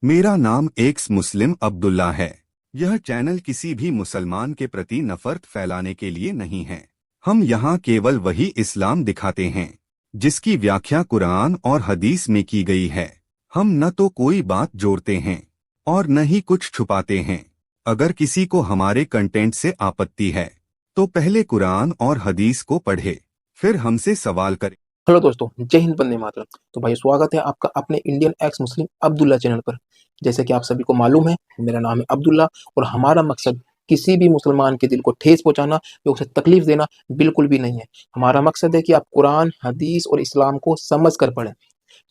मेरा नाम एक्स मुस्लिम अब्दुल्ला है। यह चैनल किसी भी मुसलमान के प्रति नफरत फैलाने के लिए नहीं है। हम यहाँ केवल वही इस्लाम दिखाते हैं जिसकी व्याख्या कुरान और हदीस में की गई है। हम न तो कोई बात जोड़ते हैं और न ही कुछ छुपाते हैं। अगर किसी को हमारे कंटेंट से आपत्ति है तो पहले कुरान और हदीस को पढ़े, फिर हमसे सवाल करे। हेलो दोस्तों, जय हिंद, वंदे मातरम। तो भाई स्वागत है आपका अपने इंडियन एक्स मुस्लिम अब्दुल्ला चैनल पर। जैसे कि आप सभी को मालूम है, मेरा नाम है अब्दुल्ला और हमारा मकसद किसी भी मुसलमान के दिल को ठेस पहुंचाना या उसे तकलीफ देना बिल्कुल भी नहीं है। हमारा मकसद है कि आप कुरान, हदीस और इस्लाम को समझ कर पढ़ें।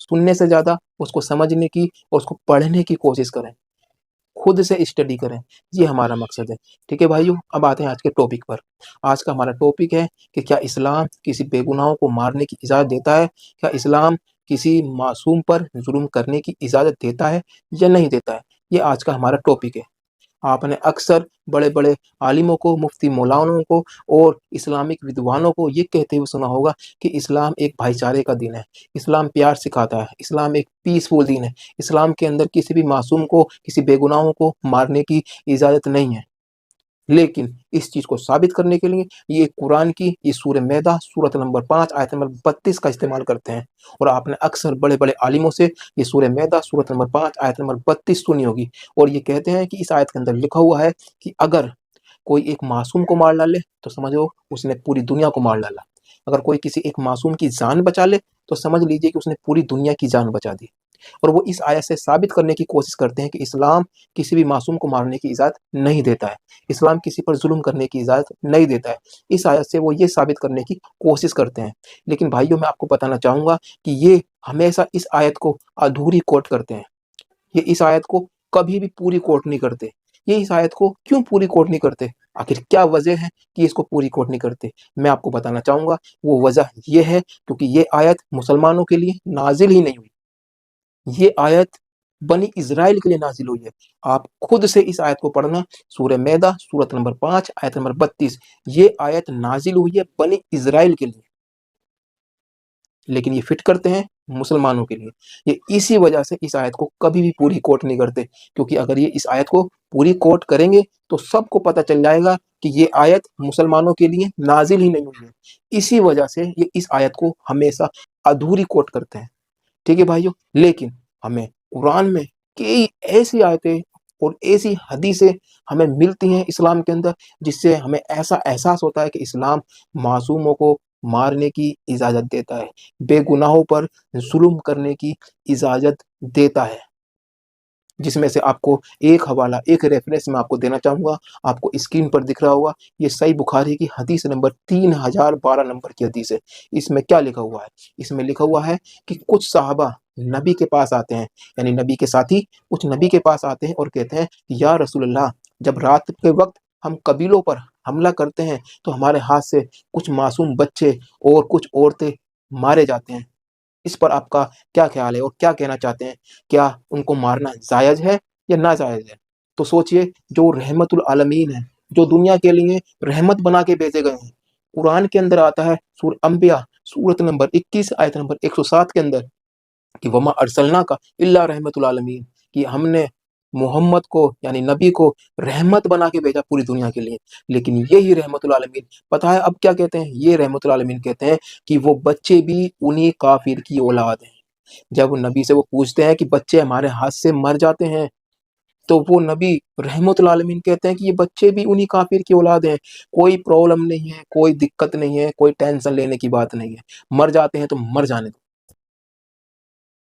सुनने से ज़्यादा उसको समझने की और उसको पढ़ने की कोशिश करें, खुद से स्टडी करें। ये हमारा मकसद है। ठीक है भाइयों, अब आते हैं आज के टॉपिक पर। आज का हमारा टॉपिक है कि क्या इस्लाम किसी बेगुनाहों को मारने की इजाज़त देता है? क्या इस्लाम किसी मासूम पर जुल्म करने की इजाज़त देता है या नहीं देता है? ये आज का हमारा टॉपिक है। आपने अक्सर बड़े-बड़े आलिमों को, मुफ्ती मौलानों को और इस्लामिक विद्वानों को ये कहते हुए सुना होगा कि इस्लाम एक भाईचारे का दीन है, इस्लाम प्यार सिखाता है, इस्लाम एक पीसफुल दीन है, इस्लाम के अंदर किसी भी मासूम को, किसी बेगुनाहों को मारने की इजाज़त नहीं है। लेकिन इस चीज़ को साबित करने के लिए ये कुरान की ये सूरह मैदा सूरत नंबर 5 आयत नंबर 32 का इस्तेमाल करते हैं। और आपने अक्सर बड़े-बड़े आलिमों से ये सूरह मैदा सूरत नंबर 5 आयत नंबर 32 सुनी होगी। और ये कहते हैं कि इस आयत के अंदर लिखा हुआ है कि अगर कोई एक मासूम को मार डाले तो समझो उसने पूरी दुनिया को मार डाला। अगर कोई किसी एक मासूम की जान बचा ले तो समझ लीजिए कि उसने पूरी दुनिया की जान बचा दी। और वो इस आयत से साबित करने की कोशिश करते हैं कि इस्लाम किसी भी मासूम को मारने की इजाज़त नहीं देता है, इस्लाम किसी पर जुल्म करने की इजाज़त नहीं देता है। इस आयत से वो ये साबित करने की कोशिश करते हैं। लेकिन भाइयों, मैं आपको बताना चाहूँगा कि ये हमेशा इस आयत को अधूरी कोट करते हैं। ये इस आयत को कभी भी पूरी कोट नहीं करते। ये इस आयत को क्यों पूरी कोट नहीं करते? आखिर क्या वजह है कि इसको पूरी कोट नहीं करते? मैं आपको बताना चाहूँगा, वो वजह ये है क्योंकि ये आयत मुसलमानों के लिए नाज़िल ही नहीं हुई। ये आयत बनी इज़राइल के लिए नाज़िल हुई है। आप खुद से इस आयत को पढ़ना, सूरह मैदा सूरत नंबर 5 आयत नंबर 32। ये आयत नाज़िल हुई है बनी इज़राइल के लिए, लेकिन ये फिट करते हैं मुसलमानों के लिए। ये इसी वजह से इस आयत को कभी भी पूरी कोट नहीं करते, क्योंकि अगर ये इस आयत को पूरी कोट करेंगे तो सबको पता चल जाएगा कि ये आयत मुसलमानों के लिए नाज़िल ही नहीं हुई है। इसी वजह से ये इस आयत को हमेशा अधूरी कोट करते हैं। ठीक है भाइयों, लेकिन हमें कुरान में कई ऐसी आयतें और ऐसी हदीसें हमें मिलती हैं इस्लाम के अंदर, जिससे हमें ऐसा एहसास होता है कि इस्लाम मासूमों को मारने की इजाज़त देता है, बेगुनाहों पर जुल्म करने की इजाज़त देता है। जिसमें से आपको एक हवाला, एक रेफ़रेंस मैं आपको देना चाहूँगा, आपको स्क्रीन पर दिख रहा होगा। ये सही बुखारी की हदीस नंबर 3012 नंबर की हदीस है। इसमें क्या लिखा हुआ है? इसमें लिखा हुआ है कि कुछ सहाबा नबी के पास आते हैं, यानी नबी के साथी कुछ नबी के पास आते हैं और कहते हैं, या रसूलल्लाह, जब रात के वक़्त हम कबीलों पर हमला करते हैं, तो हमारे हाथ से कुछ मासूम बच्चे और कुछ औरतें मारे जाते हैं। इस पर आपका क्या ख़्याल है और क्या कहना चाहते हैं? क्या उनको मारना जायज़ है या नाजायज़ है? तो सोचिए, जो रहमतुल आलमीन है, जो दुनिया के लिए रहमत बना के भेजे गए हैं। कुरान के अंदर आता है सूरह अंबिया सूरत नंबर 21 आयत नंबर 107 के अंदर कि वमा अरसलनाका इल्ला रहमतुल आलमीन, कि हमने मोहम्मद को यानी नबी को रहमत बना के भेजा पूरी दुनिया के लिए। लेकिन यही रहमतुल आलमीन पता है अब क्या कहते हैं? ये रहमतुल आलमीन कहते हैं कि वो बच्चे भी उन्हीं काफिर की औलाद हैं। जब नबी से वो पूछते हैं कि बच्चे हमारे हाथ से मर जाते हैं, तो वो नबी रहमतुल आलमीन कहते हैं कि ये बच्चे भी उन्हीं काफिर की औलाद हैं। कोई प्रॉब्लम नहीं है, कोई दिक्कत नहीं है, कोई टेंशन लेने की बात नहीं है। मर जाते हैं तो मर जाने दो।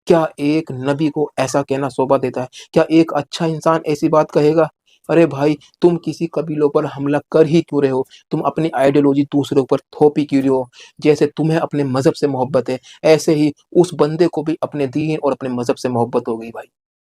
क्या एक नबी को ऐसा कहना शोभा देता है? क्या एक अच्छा इंसान ऐसी बात कहेगा? अरे भाई, तुम किसी कबीलों पर हमला कर ही क्यों रहे हो? तुम अपनी आइडियोलॉजी दूसरों पर थोप ही क्यों रहे हो? जैसे तुम्हें अपने मज़हब से मोहब्बत है, ऐसे ही उस बंदे को भी अपने दीन और अपने मज़हब से मोहब्बत हो गई भाई।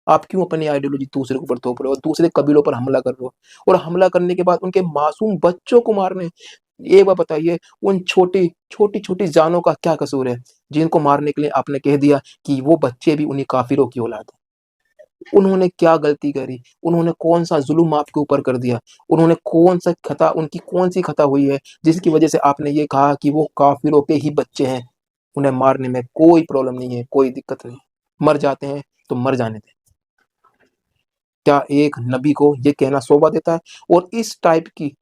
आप क्यों अपनी आइडियोलॉजी दूसरे के ऊपर थोप रहे हो? दूसरे कबीलों पर हमला कर रहे हो और हमला करने के बाद उनके मासूम बच्चों को मार रहे हैं। एक बात बताइए, उन छोटी-छोटी जानों का क्या कसूर है, जिनको मारने के लिए आपने कह दिया कि वो बच्चे भी उन्हीं काफिरों की औलाद हैं? उन्होंने क्या गलती करी? उन्होंने कौन-सा ज़ुल्म आपके ऊपर कर दिया? उन्होंने कौन-सा खता उनकी कौन-सी खता हुई है, जिसकी वजह से आपने ये कहा कि वो काफिरों के ही बच्चे हैं, उन्हें मारने में कोई प्रॉब्लम नहीं है, कोई दिक्कत नहीं है। मर जाते हैं तो मर जाने दें। क्या एक नबी को ये कहना शोभा देता है? और इस टाइप की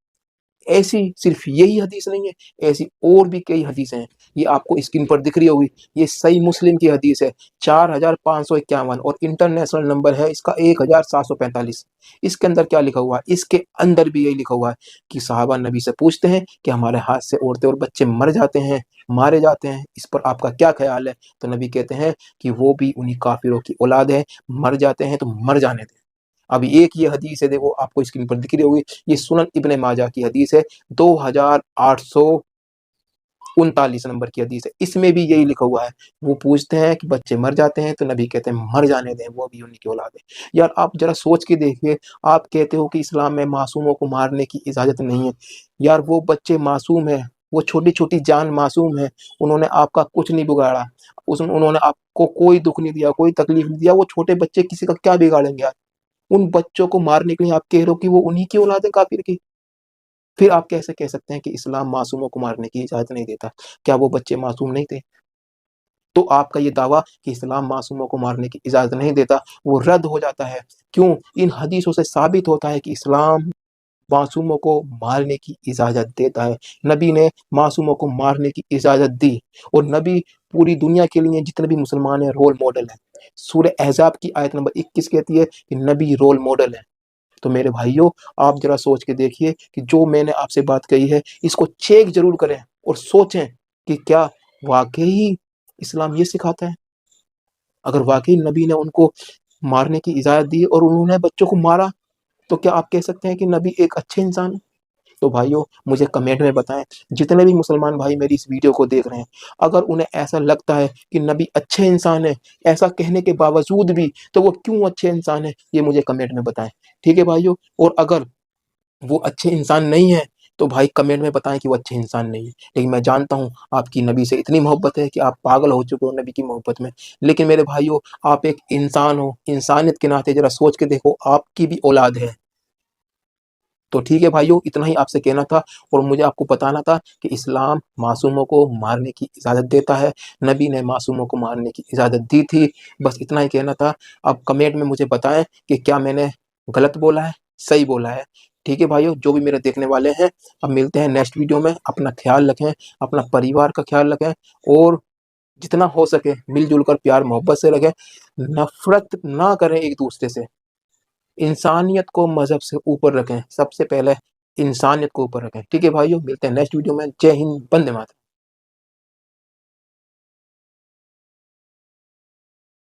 ऐसी सिर्फ यही हदीस नहीं है, ऐसी और भी कई हदीसें हैं। ये आपको स्क्रीन पर दिख रही होगी, ये सही मुस्लिम की हदीस है 4551 और इंटरनेशनल नंबर है इसका 1745। इसके अंदर क्या लिखा हुआ है? इसके अंदर भी यही लिखा हुआ है कि साहबा नबी से पूछते हैं कि हमारे हाथ से औरतें और बच्चे मर जाते हैं, मारे जाते हैं, इस पर आपका क्या ख्याल है? तो नबी कहते हैं कि वो भी उन्हीं काफिरों की औलाद है, मर जाते हैं तो मर जाने दें। अभी एक ये हदीस है, देखो आपको स्क्रीन पर दिख रही होगी, ये सुनन इब्ने माजा की हदीस है 2839 नंबर की हदीस है। इसमें भी यही लिखा हुआ है, वो पूछते हैं कि बच्चे मर जाते हैं तो नबी कहते हैं मर जाने दें, वो भी उन्हीं की औलाद है। यार आप जरा सोच के देखिए, आप कहते हो कि इस्लाम में मासूमों को मारने की इजाजत नहीं है। यार वो बच्चे मासूम है, वो छोटी छोटी जान मासूम है, उन्होंने आपका कुछ नहीं बिगाड़ा, उन्होंने आपको कोई दुख नहीं दिया, कोई तकलीफ नहीं दिया। वो छोटे बच्चे किसी का क्या बिगाड़ेंगे यार? उन बच्चों को मारने के लिए आप कह रहे हो कि वो उन्हीं की औलाद है काफिर की। फिर आप कैसे कह सकते हैं कि इस्लाम मासूमों को मारने की इजाजत नहीं देता? क्या वो बच्चे मासूम नहीं थे? तो आपका ये दावा कि इस्लाम मासूमों को मारने की इजाजत नहीं देता, वो रद्द हो जाता है। क्यों? इन हदीसों से साबित होता है कि इस्लाम मासूमों को मारने की इजाजत देता है। नबी ने मासूमों को मारने की इजाजत दी, और नबी पूरी दुनिया के लिए जितने भी मुसलमान हैं रोल मॉडल है। सूरह अहज़ाब की आयत नंबर 21 कहती है कि नबी रोल मॉडल है। तो मेरे भाइयों, आप जरा सोच के देखिए कि जो मैंने आपसे बात कही है इसको चेक जरूर करें और सोचें कि क्या वाकई इस्लाम ये सिखाता है? अगर वाकई नबी ने उनको मारने की इजाजत दी और उन्होंने बच्चों को मारा, तो क्या आप कह सकते हैं कि नबी एक अच्छे इंसान है? तो भाइयों मुझे कमेंट में बताएं, जितने भी मुसलमान भाई मेरी इस वीडियो को देख रहे हैं, अगर उन्हें ऐसा लगता है कि नबी अच्छे इंसान है, ऐसा कहने के बावजूद भी, तो वो क्यों अच्छे इंसान है, ये मुझे कमेंट में बताएं। ठीक है भाइयों? और अगर वो अच्छे इंसान नहीं है, तो भाई कमेंट में बताएं कि वो अच्छे इंसान नहीं है। लेकिन मैं जानता हूँ आपकी नबी से इतनी मोहब्बत है कि आप पागल हो चुके हो नबी की मोहब्बत में। लेकिन मेरे भाइयों, आप एक इंसान हो, इंसानियत के नाते जरा सोच के देखो, आपकी भी औलाद है। तो ठीक है भाइयों, इतना ही आपसे कहना था, और मुझे आपको बताना था कि इस्लाम मासूमों को मारने की इजाज़त देता है, नबी ने मासूमों को मारने की इजाज़त दी थी। बस इतना ही कहना था। अब कमेंट में मुझे बताएं कि क्या मैंने गलत बोला है, सही बोला है। ठीक है भाइयों, जो भी मेरे देखने वाले हैं, अब मिलते हैं नेक्स्ट वीडियो में। अपना ख्याल रखें, अपना परिवार का ख्याल रखें, और जितना हो सके मिलजुल कर प्यार मोहब्बत से रखें, नफरत ना करें एक दूसरे से। इंसानियत को मज़हब से ऊपर रखें, सबसे पहले इंसानियत को ऊपर रखें। ठीक है भाइयों, मिलते हैं नेक्स्ट वीडियो में। जय हिंद, वंदे मातरम।